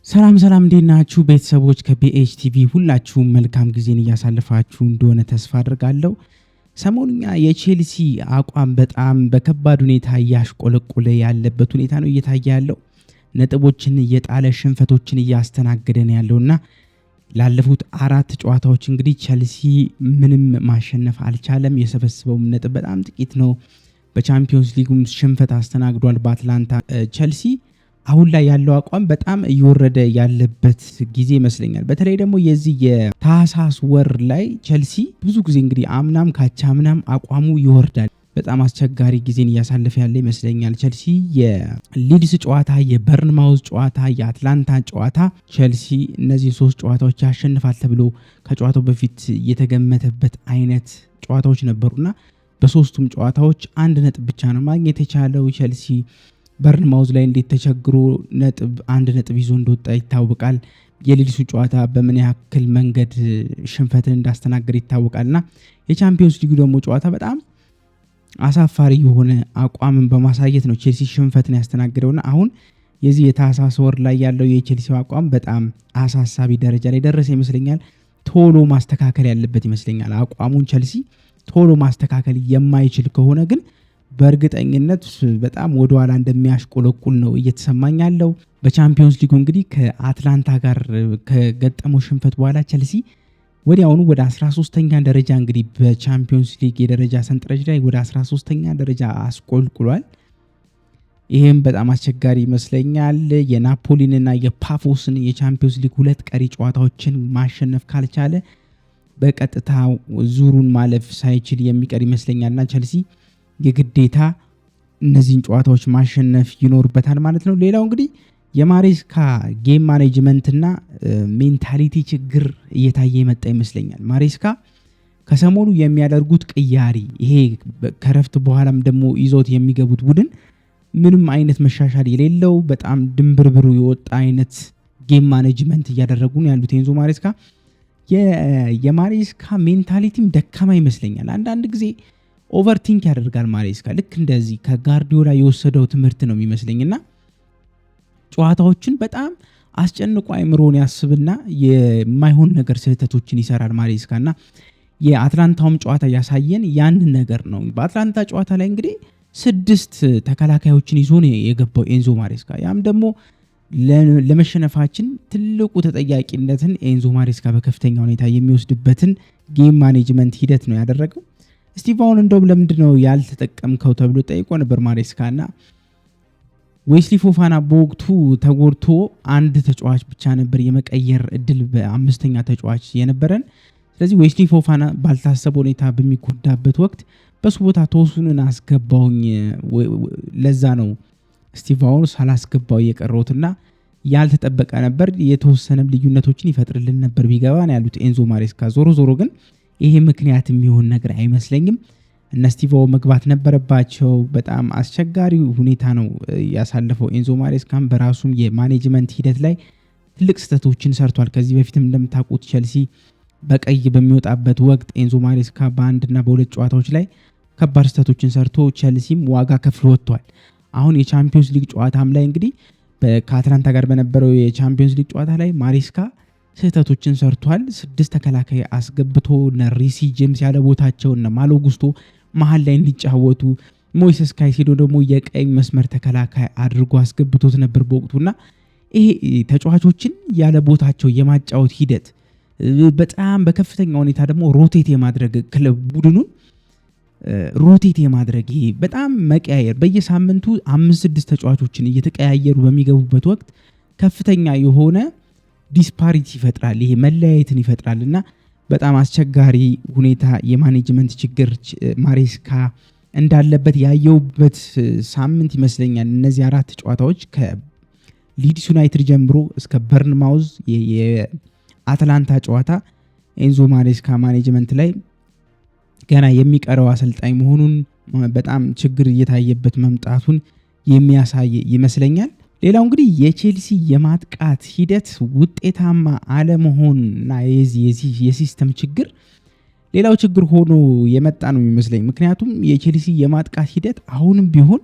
ሰላም እንዴት ናችሁ ቤተሰቦች? ከቢኤችቲቪ ሁላችሁም መልካም ጊዜን እያሳለፋችሁ እንደሆነ ተስፋ አድርጋለሁ። ሰሞኑኛ የቼልሲ አቋም በጣም በከባድ ሁኔታ እያሽቆለቆለ ያለበት ሁኔታ ነው እየታየ ያለው። ነጥቦችን እየጣለ ሽንፈቶችን እያስተናገደ ነው ያለውና ላለፉት 4 ጨዋታዎች እንግዲህ ቼልሲ ምንም ማሸነፍ አልቻለም። የሰበሰበው ነጥብ በጣም ጥቂት ነው። በቻምፒዮንስ ሊጉም ሽንፈት አስተናግዷል በአትላንታ። ቼልሲ አሁን ላይ ያለው አቋም በጣም እየወረደ ያለበት ጊዜ ይመስለኛል። በተለይ ደግሞ የዚህ የታህሳስ ወር ላይ ቼልሲ ብዙ ጊዜ እንግዲህ አምናም ካቻምናም አቋሙ ይወርዳል። በጣም አስቸጋሪ ጊዜን እያሳለፈ ያለ ይመስለኛል። ቼልሲ የሊድስ ጨዋታ፣ የበርንማውዝ ጨዋታ፣ የአትላንታ ጨዋታ ቼልሲ እነዚህ 3 ጨዋታዎች ያሸንፋል ተብሎ ከጨዋታው በፊት የተገመተበት አይነት ጨዋታዎች ነበሩና በ3ቱም ጨዋታዎች 1 ነጥብ ብቻ ነው ማግኘት የቻለው። ቼልሲ በርንማውዝ ላይ እንዴት ተቸግሮ 1 ነጥብ ይዞ እንደወጣ ይታወቃል። የሊድሱ ጨዋታ በምን ያክል መንገድ ሽንፈትን እንዳስተናገደ ይታወቃልና የቻምፒዮንስ ሊጉ ደግሞ ጨዋታ በጣም አሳፋሪ የሆነ አቋምን በማሳየት ነው ቼልሲ ሽንፈትን ያስተናገደውና አሁን የዚህ የታህሳስ ወር ላይ ያለው የቼልሲ አቋም በጣም አሳሳቢ ደረጃ ላይ ደረሰ ይመስለኛል። ቶሎ ማስተካከል ያለበት ይመስለኛል። አቋሙን ቼልሲ ቶሎ ማስተካከል የማይችል ከሆነ ግን በእርግጠኝነት በጣም ወደ ኋላ እንደሚያሽቆለቁል ነው እየተሰማኝ ያለው። በቻምፒዮንስ ሊጉ እንግዲህ ከአትላንታ ጋር ከገጠመው ሽንፈት በኋላ ቼልሲ ወዲያውኑ ወደ 13ኛ ደረጃ እንግዲህ በቻምፒዮንስ ሊግ የደረጃ ሰንጠረዥ ላይ ወደ 13ኛ ደረጃ አስቆልቁሏል። ይህም በጣም አስቸጋሪ ይመስለኛል። የናፖሊንና የፓፎስን የቻምፒዮንስ ሊግ 2 ቀሪ ጨዋታዎችን ማሸነፍ ካልቻለ በቀጥታ ዙሩን ማለፍ ሳይችል የሚቀር ይመስለኛልና ቼልሲ የግዴታ እነዚህን ጨዋታዎች ማሸነፍ ይኖርበታል ማለት ነው። ሌላው እንግዲህ የማሬስካ ጌም ማኔጅመንትና ሜንታሊቲ ችግር እየታየ የመጣ ይመስለኛል። ማሬስካ ከሰሞኑ የሚያደርጉት ቅያሪ ይሄ ከረፍት በኋላም ደግሞ ይዞት የሚገቡት ቡድን ምንም አይነት መሻሻል የሌለው በጣም ድንብርብሩ የወጣ አይነት ጌም ማኔጅመንት እያደረጉ ነው ያሉት ኤንዞ ማሬስካ። የማሬስካ ሜንታሊቲም ደካማ ይመስለኛል። አንዳንድ ጊዜ ኦቨርቲንክ ያደርጋል ማሬስካ። ልክ እንደዚህ ከጋርዲዮላ የወሰደው ትምህርት ነው የሚመስለኝና ጨዋታዎችን በጣም አስጨንቆ አይምሮን ያስብና የማይሆን ነገር ስህተቶችን ይሰራል ማሬስካና የአትላንታውም ጨዋታ ያሳየን ያንን ነገር ነው። በአትላንታ ጨዋታ ላይ እንግዲህ 6 ተከላካዮችን ይዞ ነው የገባው ኤንዞ ማሬስካ። ያም ደግሞ ለመሸነፋችን ትልቁ ተጠያቂነትን ኤንዞ ማሬስካ በከፍተኛ ሁኔታ የሚወስድበትን ጌም ማኔጅመንት ሂደት ነው ያደረገው። ስቲቭ አሁን እንደውም ለምንድነው ያልተጠቀምከው ተብሎ ጠይቆ ነበር ማሬስካና ዌስሊ ፎፋና በወቅቱ ተጎድቶ 1 ተጫዋች ብቻ ነበር የመቀየር እድል በ5ኛ ተጫዋች የነበረን። ስለዚህ ዌስሊ ፎፋና ባልታሰበ ሁኔታ በሚጎዳበት ወቅት በሱ ቦታ ተወሱንን አስገባውኝ። ለዛ ነው ስቲቭ አሁን ሳላስገባው የቀረውትና ያልተጠበቀ ነበር። የተወሰነ ልዩነቶችን ይፈጥርልን ነበር ቢገባ ነው ያሉት ኤንዞ ማሬስካ። ዞሮ ግን ይሄ ምክንያት የሚሆን ነገር አይመስለኝም። እነ ስቲቮ መግባት ነበረባቸው። በጣም አስቸጋሪ ሁኔታ ነው ያሳለፈው ኤንዞ ማሬስካም በራሱም የማኔጅመንት ሂደት ላይ ትልቅ ስህተቶችን ሰርቷል። ከዚህ በፊትም እንደምታውቁት ቼልሲ በቀይ በሚወጣበት ወቅት ኤንዞ ማሬስካ በ1 እና በ2 ጨዋታዎች ላይ ከባድ ስህተቶችን ሰርቶ ቼልሲም ዋጋ ከፍሎ ወጥቷል። አሁን የቻምፒዮንስ ሊግ ጨዋታም ላይ እንግዲህ ከአትላንታ ጋር በነበረው የቻምፒዮንስ ሊግ ጨዋታ ላይ ማሬስካ ስህተቶችን ሰርቷል። 6 ተከላካይ አስገብቶ ሪሲ ጄምስ ያለ ቦታቸው እና ማሎ ጉስቶ መሀል ላይ እንዲጫወቱ ሞይሰስ ካይሴዶ ደግሞ የቀኝ መስመር ተከላካይ አድርጎ አስገብቶት ነበር በወቅቱና ይሄ ተጫዋቾችን ያለ ቦታቸው የማጫወት ሂደት በጣም በከፍተኛ ሁኔታ ደግሞ ሮቴት የማድረግ ክለብ ቡድኑን ሮቴት የማድረግ ይሄ በጣም መቀያየር በየሳምንቱ 5-6 ተጫዋቾችን እየተቀያየሩ በሚገቡበት ወቅት ከፍተኛ የሆነ ዲስፓሪቲ ይፈጥራል። ይሄ መለያየትን ይፈጥራልና በጣም አስቸጋሪ ሁኔታ የማኔጅመንት ችግር ማሬስካ እንዳለበት ያየውበት ሳምንት ይመስለኛል። እነዚህ 4 ጨዋታዎች ከሊድስ ዩናይትድ ጀምሮ እስከ በርንማውዝ የአትላንታ ጨዋታ ኤንዞ ማሬስካ ማኔጅመንት ላይ ገና የሚቀረው አሰልጣኝ መሆኑን በጣም ችግር እየታየበት መምጣቱን የሚያሳይ ይመስለኛል። ሌላው እንግዲህ የቼልሲ የማጥቃት ሂደት ውጤታማ አለመሆንና የሲስተም ችግር ሌላው ችግር ሆኖ የመጣ ነው የሚመስለኝ። ምክንያቱም የቼልሲ የማጥቃት ሂደት አሁንም ቢሆን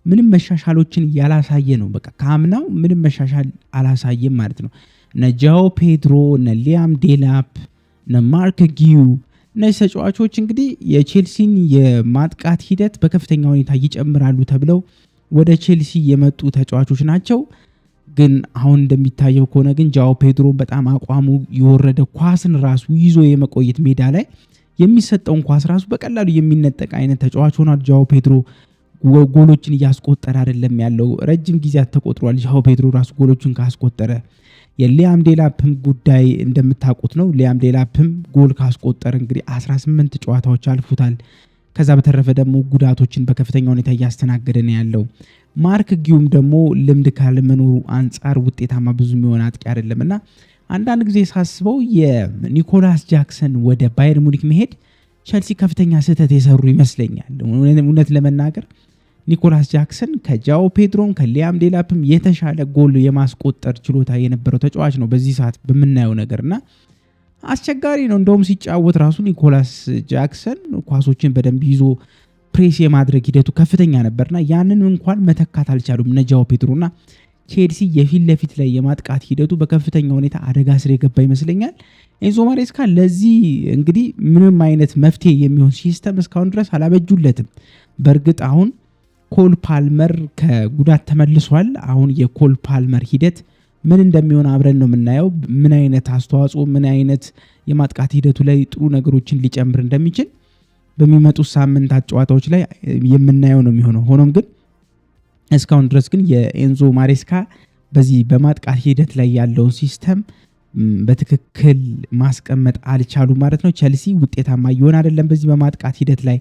ምንም መሻሻሎችን ያላሳየ ነው። በቃ ከአምናው ምንም መሻሻል አላሳየም ማለት ነው። እነ ጃኦ ፔድሮ፣ እነ ሊያም ዴላፕ፣ እነ ማርክ ጊዩ እነዚህ ተጫዋቾች እንግዲህ የቼልሲን የማጥቃት ሂደት በከፍተኛ ሁኔታ ይጨምራሉ ተብለው ወደ ቼልሲ የመጡ ተጫዋቾች ናቸው። ግን አሁን እንደሚታየው ከሆነ ግን ጃኦ ፔድሮ በጣም አቋሙ የወረደ ኳስን ራሱ ይዞ የመቆየት ሜዳ ላይ የሚሰጠውን ኳስ ራሱ በቀላሉ የሚነጠቅ አይነት ተጫዋች ሆኗል። ጃኦ ፔድሮ ጎሎችን እያስቆጠረ አይደለም ያለው። ረጅም ጊዜያት ተቆጥሯል ጃኦ ፔድሮ ራሱ ጎሎችን ካስቆጠረ። የሊያም ዴላፕም ጉዳይ እንደምታውቁት ነው። ሊያም ዴላፕም ጎል ካስቆጠረ እንግዲህ 18 ጨዋታዎች አልፉታል። ከዛ በተረፈ ደግሞ ጉዳቶችን በከፍተኛ ሁኔታ እያስተናገደ ነው ያለው። ማርክ ጊዩም ደግሞ ልምድ ካለመኖሩ አንጻር ውጤታማ ብዙ የሚሆን አጥቂ አይደለም እና አንዳንድ ጊዜ ሳስበው የኒኮላስ ጃክሰን ወደ ባየር ሙኒክ መሄድ ቸልሲ ከፍተኛ ስህተት የሰሩ ይመስለኛል። እውነት ለመናገር ኒኮላስ ጃክሰን ከጃኦ ፔድሮም ከሊያም ዴላፕም የተሻለ ጎል የማስቆጠር ችሎታ የነበረው ተጫዋች ነው በዚህ ሰዓት በምናየው ነገርና አስቸጋሪ ነው። እንደውም ሲጫወት ራሱ ኒኮላስ ጃክሰን ኳሶችን በደንብ ይዞ ፕሬስ የማድረግ ሂደቱ ከፍተኛ ነበርና ያንን እንኳን መተካት አልቻሉም እነ ጃኦ ፔድሮና ቼልሲ የፊት ለፊት ላይ የማጥቃት ሂደቱ በከፍተኛ ሁኔታ አደጋ ስር የገባ ይመስለኛል። ኤንዞ ማሬስካ ለዚህ እንግዲህ ምንም አይነት መፍትሄ የሚሆን ሲስተም እስካሁን ድረስ አላበጁለትም። በእርግጥ አሁን ኮል ፓልመር ከጉዳት ተመልሷል። አሁን የኮል ፓልመር ሂደት ምን እንደሚሆን አብረን ነው የምናየው። ምን አይነት አስተዋጽኦ ምን አይነት የማጥቃት ሂደቱ ላይ ጥሩ ነገሮችን ሊጨምር እንደሚችል በሚመጡት ሳምንታት ጨዋታዎች ላይ የምናየው ነው የሚሆነው። ሆኖም ግን እስካሁን ድረስ ግን የኤንዞ ማሬስካ በዚህ በማጥቃት ሂደት ላይ ያለውን ሲስተም በትክክል ማስቀመጥ አልቻሉ ማለት ነው። ቸልሲ ውጤታማ እየሆነ አይደለም በዚህ በማጥቃት ሂደት ላይ።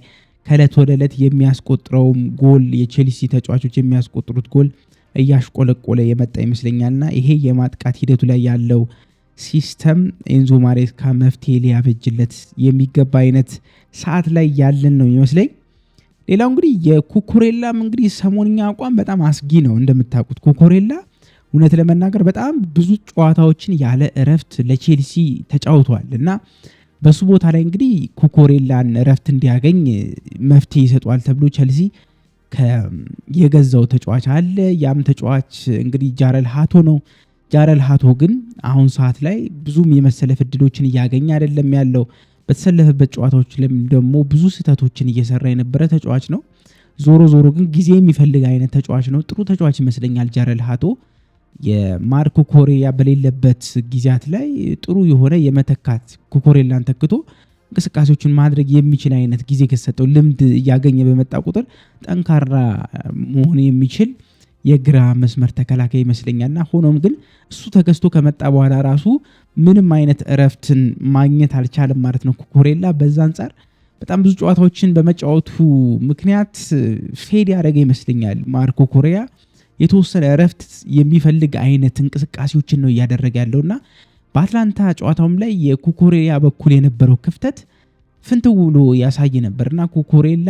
ከዕለት ወደ ዕለት የሚያስቆጥረውም ጎል የቼልሲ ተጫዋቾች የሚያስቆጥሩት ጎል እያሽቆለቆለ የመጣ ይመስለኛልና ይሄ የማጥቃት ሂደቱ ላይ ያለው ሲስተም ኤንዞ ማሬስካ መፍትሄ ሊያበጅለት የሚገባ አይነት ሰዓት ላይ ያለን ነው ይመስለኝ። ሌላው እንግዲህ የኩኩሬላም እንግዲህ ሰሞንኛ አቋም በጣም አስጊ ነው። እንደምታውቁት ኩኩሬላ እውነት ለመናገር በጣም ብዙ ጨዋታዎችን ያለ እረፍት ለቼልሲ ተጫውቷል እና በሱ ቦታ ላይ እንግዲህ ኩኩሬላን እረፍት እንዲያገኝ መፍትሄ ይሰጧል ተብሎ ቸልሲ የገዛው ተጫዋች አለ። ያም ተጫዋች እንግዲህ ጃረል ሃቶ ነው። ጃረል ሃቶ ግን አሁን ሰዓት ላይ ብዙም የመሰለፍ እድሎችን እያገኘ አይደለም ያለው። በተሰለፈበት ጨዋታዎች ላይ ደግሞ ብዙ ስህተቶችን እየሰራ የነበረ ተጫዋች ነው። ዞሮ ዞሮ ግን ጊዜ የሚፈልግ አይነት ተጫዋች ነው። ጥሩ ተጫዋች ይመስለኛል ጃረል ሃቶ። የማርኮ ኮሬያ በሌለበት ጊዜያት ላይ ጥሩ የሆነ የመተካት ኩኩሬላን ተክቶ እንቅስቃሴዎችን ማድረግ የሚችል አይነት ጊዜ ከሰጠው ልምድ እያገኘ በመጣ ቁጥር ጠንካራ መሆን የሚችል የግራ መስመር ተከላካይ ይመስለኛልና ሆኖም ግን እሱ ተገዝቶ ከመጣ በኋላ ራሱ ምንም አይነት እረፍትን ማግኘት አልቻለም ማለት ነው ኩኩሬላ። በዛ አንጻር በጣም ብዙ ጨዋታዎችን በመጫወቱ ምክንያት ፌድ ያደረገ ይመስለኛል ማርኮ ኮሬያ። የተወሰነ እረፍት የሚፈልግ አይነት እንቅስቃሴዎችን ነው እያደረገ ያለውና በአትላንታ ጨዋታውም ላይ የኩኩሬላ በኩል የነበረው ክፍተት ፍንትው ብሎ ያሳይ ነበርና ኩኩሬላ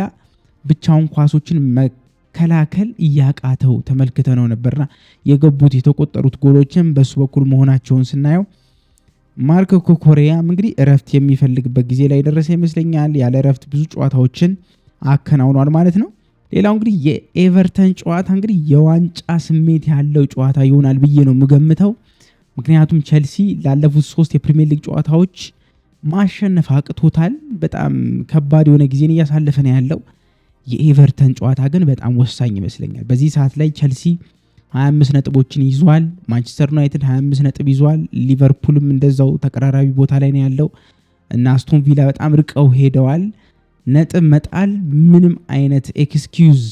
ብቻውን ኳሶችን መከላከል እያቃተው ተመልክተ ነው ነበርና የገቡት የተቆጠሩት ጎሎችን በሱ በኩል መሆናቸውን ስናየው ማርኮ ኩኩሬያም እንግዲህ እረፍት የሚፈልግበት ጊዜ ላይ ደረሰ ይመስለኛል። ያለ እረፍት ብዙ ጨዋታዎችን አከናውኗል ማለት ነው። ሌላው እንግዲህ የኤቨርተን ጨዋታ እንግዲህ የዋንጫ ስሜት ያለው ጨዋታ ይሆናል ብዬ ነው የምገምተው። ምክንያቱም ቸልሲ ላለፉት 3 የፕሪሚየር ሊግ ጨዋታዎች ማሸነፍ አቅቶታል። በጣም ከባድ የሆነ ጊዜን እያሳለፈ ነው ያለው። የኤቨርተን ጨዋታ ግን በጣም ወሳኝ ይመስለኛል። በዚህ ሰዓት ላይ ቸልሲ 25 ነጥቦችን ይዟል። ማንቸስተር ዩናይትድ 25 ነጥብ ይዟል። ሊቨርፑልም እንደዛው ተቀራራቢ ቦታ ላይ ነው ያለው እና አስቶን ቪላ በጣም ርቀው ሄደዋል። ነጥብ መጣል ምንም አይነት ኤክስኪዩዝ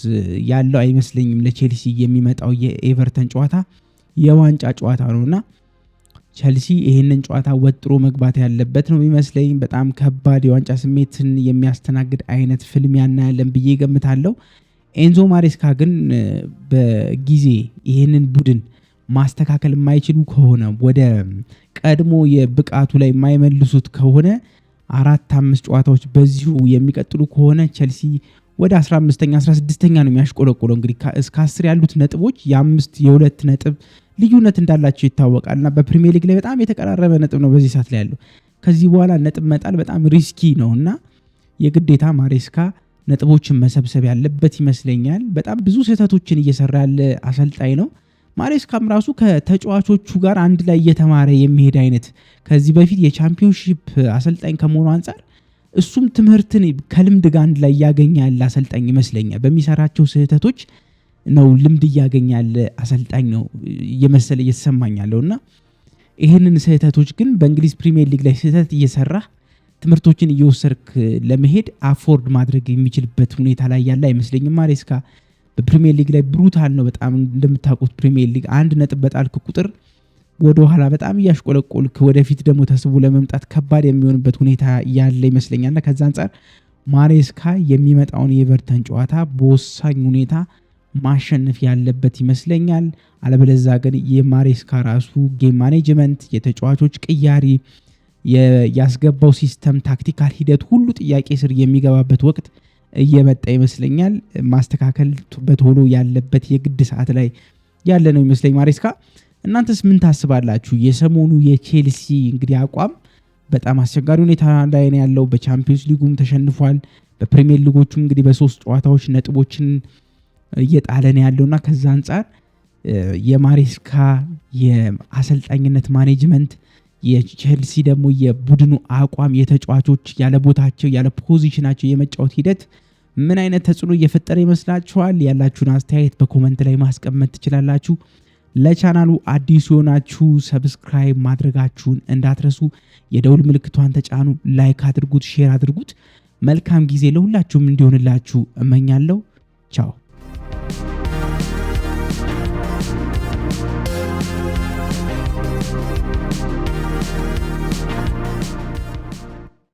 ያለው አይመስለኝም ለቼልሲ። የሚመጣው የኤቨርተን ጨዋታ የዋንጫ ጨዋታ ነውና ቸልሲ ይህንን ጨዋታ ወጥሮ መግባት ያለበት ነው የሚመስለኝ። በጣም ከባድ የዋንጫ ስሜትን የሚያስተናግድ አይነት ፍልሚያ እናያለን ብዬ ገምታለሁ። ኤንዞ ማሬስካ ግን በጊዜ ይህንን ቡድን ማስተካከል የማይችሉ ከሆነ ወደ ቀድሞ የብቃቱ ላይ የማይመልሱት ከሆነ 4-5 ጨዋታዎች በዚሁ የሚቀጥሉ ከሆነ ቸልሲ ወደ 15ኛ 16ኛ ነው የሚያሽቆለቆለው። እንግዲህ እስከ 10 ያሉት ነጥቦች የ2 ነጥብ ልዩነት እንዳላቸው ይታወቃልና በፕሪሚየር ሊግ ላይ በጣም የተቀራረበ ነጥብ ነው በዚህ ሰዓት ላይ ያለው። ከዚህ በኋላ ነጥብ መጣል በጣም ሪስኪ ነውና የግዴታ ማሬስካ ነጥቦችን መሰብሰብ ያለበት ይመስለኛል። በጣም ብዙ ስህተቶችን እየሰራ ያለ አሰልጣኝ ነው። ማሬስካም ራሱ ከተጫዋቾቹ ጋር አንድ ላይ እየተማረ የሚሄድ አይነት ከዚህ በፊት የቻምፒዮንሺፕ አሰልጣኝ ከመሆኑ አንፃር እሱም ትምህርትን ከልምድ ጋር አንድ ላይ እያገኘ ያለ አሰልጣኝ ይመስለኛል። በሚሰራቸው ስህተቶች ነው ልምድ እያገኘ ያለ አሰልጣኝ ነው እየመሰለ እየተሰማኝ ያለውና ይህንን ስህተቶች ግን በእንግሊዝ ፕሪሚየር ሊግ ላይ ስህተት እየሰራ ትምህርቶችን እየወሰድክ ለመሄድ አፎርድ ማድረግ የሚችልበት ሁኔታ ላይ ያለ አይመስለኝም። ማሬስካ በፕሪሚየር ሊግ ላይ ብሩታል ነው በጣም እንደምታውቁት። ፕሪሚየር ሊግ አንድ ነጥብ በጣልክ ቁጥር ወደ ኋላ በጣም እያሽቆለቆልክ ወደፊት ደግሞ ተስቦ ለመምጣት ከባድ የሚሆንበት ሁኔታ ያለ ይመስለኛልና ከዛ አንፃር ማሬስካ የሚመጣውን የኤቨርተን ጨዋታ በወሳኝ ሁኔታ ማሸነፍ ያለበት ይመስለኛል። አለበለዛ ግን የማሬስካ ራሱ ጌም ማኔጅመንት፣ የተጫዋቾች ቅያሪ፣ ያስገባው ሲስተም፣ ታክቲካል ሂደት ሁሉ ጥያቄ ስር የሚገባበት ወቅት እየመጣ ይመስለኛል። ማስተካከል በቶሎ ያለበት የግድ ሰዓት ላይ ያለ ነው ይመስለኝ ማሬስካ። እናንተስ ምን ታስባላችሁ? የሰሞኑ የቼልሲ እንግዲህ አቋም በጣም አስቸጋሪ ሁኔታ ላይ ነው ያለው። በቻምፒዮንስ ሊጉም ተሸንፏል። በፕሪሚየር ሊጎቹም እንግዲህ በ3 ጨዋታዎች ነጥቦችን እየጣለ ነው ያለውና ከዛ አንፃር የማሬስካ የአሰልጣኝነት ማኔጅመንት፣ የቼልሲ ደግሞ የቡድኑ አቋም፣ የተጫዋቾች ያለ ቦታቸው ያለ ፖዚሽናቸው የመጫወት ሂደት ምን አይነት ተጽዕኖ እየፈጠረ ይመስላችኋል? ያላችሁን አስተያየት በኮመንት ላይ ማስቀመጥ ትችላላችሁ። ለቻናሉ አዲስ የሆናችሁ ሰብስክራይብ ማድረጋችሁን እንዳትረሱ። የደውል ምልክቷን ተጫኑ፣ ላይክ አድርጉት፣ ሼር አድርጉት። መልካም ጊዜ ለሁላችሁም እንዲሆንላችሁ እመኛለሁ። ቻው